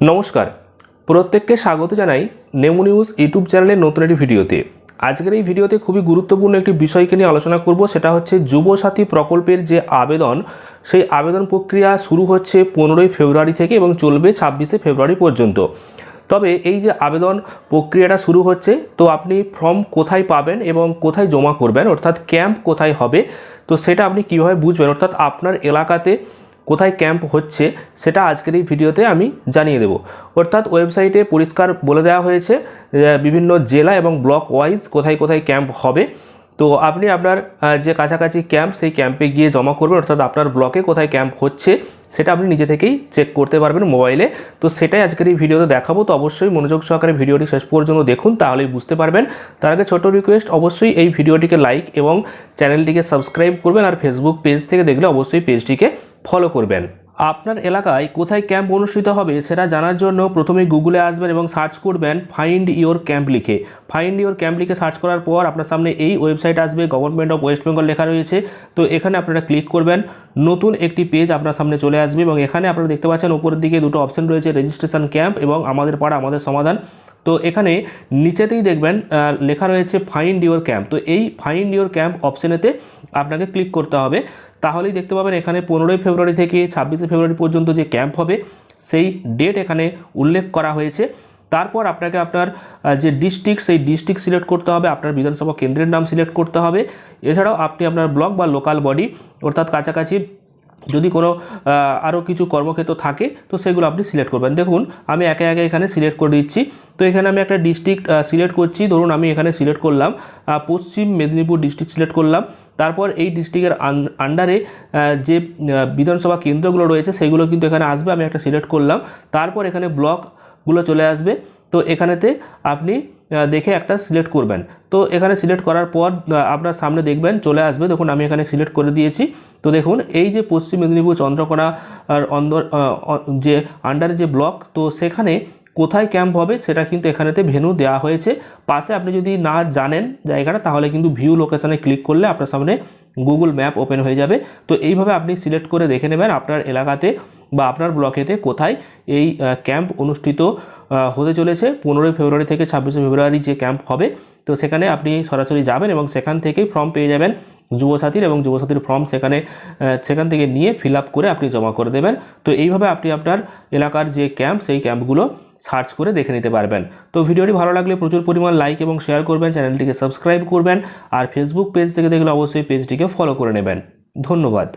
নমস্কার, প্রত্যেককে স্বাগত জানাই নেমু নিউজ ইউটিউব চ্যানেলের নতুন একটি ভিডিওতে। আজকের এই ভিডিওতে খুবই গুরুত্বপূর্ণ একটি বিষয়কে নিয়ে আলোচনা করব, সেটা হচ্ছে যুবসাথী প্রকল্পের যে আবেদন, সেই আবেদন প্রক্রিয়া শুরু হচ্ছে 15ই ফেব্রুয়ারি থেকে এবং চলবে 26শে ফেব্রুয়ারি পর্যন্ত। তবে এই যে আবেদন প্রক্রিয়াটা শুরু হচ্ছে, তো আপনি ফর্ম কোথায় পাবেন এবং কোথায় জমা করবেন, অর্থাৎ ক্যাম্প কোথায় হবে, তো সেটা আপনি কীভাবে বুঝবেন, অর্থাৎ আপনার এলাকাতে কোথায় ক্যাম্প হচ্ছে সেটা আজকের এই ভিডিওতে আমি জানিয়ে দেব। অর্থাৎ ওয়েবসাইটে পরিষ্কার বলে দেওয়া হয়েছে বিভিন্ন জেলা এবং ব্লক ওয়াইজ কোথায় কোথায় ক্যাম্প হবে। তো আপনি আপনার যে কাছাকাছি ক্যাম্প, সেই ক্যাম্পে গিয়ে জমা করবেন, অর্থাৎ আপনার ব্লকে কোথায় ক্যাম্প হচ্ছে সেটা আপনি নিজে থেকেই চেক করতে পারবেন মোবাইলে। তো সেটাই আজকের এই ভিডিওতে দেখাবো। তো অবশ্যই মনোযোগ সহকারে ভিডিওটি শেষ পর্যন্ত দেখুন, তাহলেই বুঝতে পারবেন। তার আগে ছোট রিকোয়েস্ট, অবশ্যই এই ভিডিওটিকে লাইক এবং চ্যানেলটিকে সাবস্ক্রাইব করবেন, আর ফেসবুক পেজ থেকে দেখলে অবশ্যই পেজটিকে ফলো করবেন। আপনার এলাকায় কোথায় ক্যাম্প অনুষ্ঠিত হবে সেটা জানার জন্য প্রথমে গুগলে আসবেন এবং সার্চ করবেন ফাইন্ড ইওর ক্যাম্প লিখে। ফাইন্ড ইওর ক্যাম্প লিখে সার্চ করার পর আপনার সামনে এই ওয়েবসাইট আসবে, গভর্নমেন্ট অফ ওয়েস্ট বেঙ্গল লেখা রয়েছে। তো এখানে আপনারা ক্লিক করবেন, নতুন একটি পেজ আপনার সামনে চলে আসবে এবং এখানে আপনারা দেখতে পাচ্ছেন উপরের দিকে দুটো অপশন রয়েছে, রেজিস্ট্রেশন ক্যাম্প এবং আমাদের পাড়া আমাদের সমাধান। তো এখানে নিচেতেই দেখবেন লেখা রয়েছে ফাইন্ড ইওর ক্যাম্প। তো এই ফাইন্ড ইওর ক্যাম্প অপশানেতে আপনাকে ক্লিক করতে হবে। তাহলেই দেখতে পাবেন এখানে 15ই ফেব্রুয়ারি থেকে 26শে ফেব্রুয়ারি পর্যন্ত যে ক্যাম্প হবে সেই ডেট এখানে উল্লেখ করা হয়েছে। তারপর আপনাকে আপনার যে ডিস্ট্রিক্ট, সেই ডিস্ট্রিক্ট সিলেক্ট করতে হবে, আপনার বিধানসভা কেন্দ্রের নাম সিলেক্ট করতে হবে। এছাড়াও আপনি আপনার ব্লক বা লোকাল বডি, অর্থাৎ কাছাকাছি যদি কোনো আরও কিছু কর্মক্ষেত্র থাকে তো সেগুলো আপনি সিলেক্ট করবেন। দেখুন আমি একে একে এখানে সিলেক্ট করে দিচ্ছি। তো এখানে আমি একটা ডিস্ট্রিক্ট সিলেক্ট করছি। ধরুন আমি এখানে সিলেক্ট করলাম পশ্চিম মেদিনীপুর ডিস্ট্রিক্ট সিলেক্ট করলাম। তারপর এই ডিস্ট্রিক্টের আন্ডারে যে বিধানসভা কেন্দ্রগুলো রয়েছে সেগুলো কিন্তু এখানে আসবে, আমি একটা সিলেক্ট করলাম। তারপর এখানে ব্লকগুলো চলে আসবে। তো এখানেতে আপনি দেখে একটা সিলেক্ট করবেন। তো এখানে সিলেক্ট করার পর আপনার সামনে দেখবেন চলে আসবে। দেখুন আমি এখানে সিলেক্ট করে দিয়েছি। তো দেখুন এই যে পশ্চিম মেদিনীপুর চন্দ্রকোনা আর যে আন্ডারে যে ব্লক, তো সেখানে কোথায় ক্যাম্প হবে সেটা কিন্তু এখানেতে ভেন্যু দেওয়া হয়েছে। পাশে আপনি যদি না জানেন জায়গাটা, তাহলে কিন্তু ভিউ লোকেশানে ক্লিক করলে আপনার সামনে গুগল ম্যাপ ওপেন হয়ে যাবে। তো এইভাবে আপনি সিলেক্ট করে দেখে নেবেন আপনার এলাকাতে বা আপনার ব্লকেতে কোথায় এই ক্যাম্প অনুষ্ঠিত হতে চলেছে। 15ই ফেব্রুয়ারি থেকে 26শে ফেব্রুয়ারি যে ক্যাম্প হবে, তো সেখানে আপনি সরাসরি যাবেন এবং সেখান থেকেই ফর্ম পেয়ে যাবেন যুবসাথীর, এবং যুবসাথীর ফর্ম সেখান থেকে নিয়ে ফিল আপ করে আপনি জমা করে দেবেন। তো এইভাবে আপনি আপনার এলাকার যে ক্যাম্প, সেই ক্যাম্পগুলো সার্চ করে দেখে নিতে পারবেন। তো ভিডিওটি ভালো লাগলে প্রচুর পরিমাণ লাইক এবং শেয়ার করবেন, চ্যানেলটিকে সাবস্ক্রাইব করবেন, আর ফেসবুক পেজ থেকে দেখলে অবশ্যই পেজটিকে ফলো করে নেবেন। ধন্যবাদ।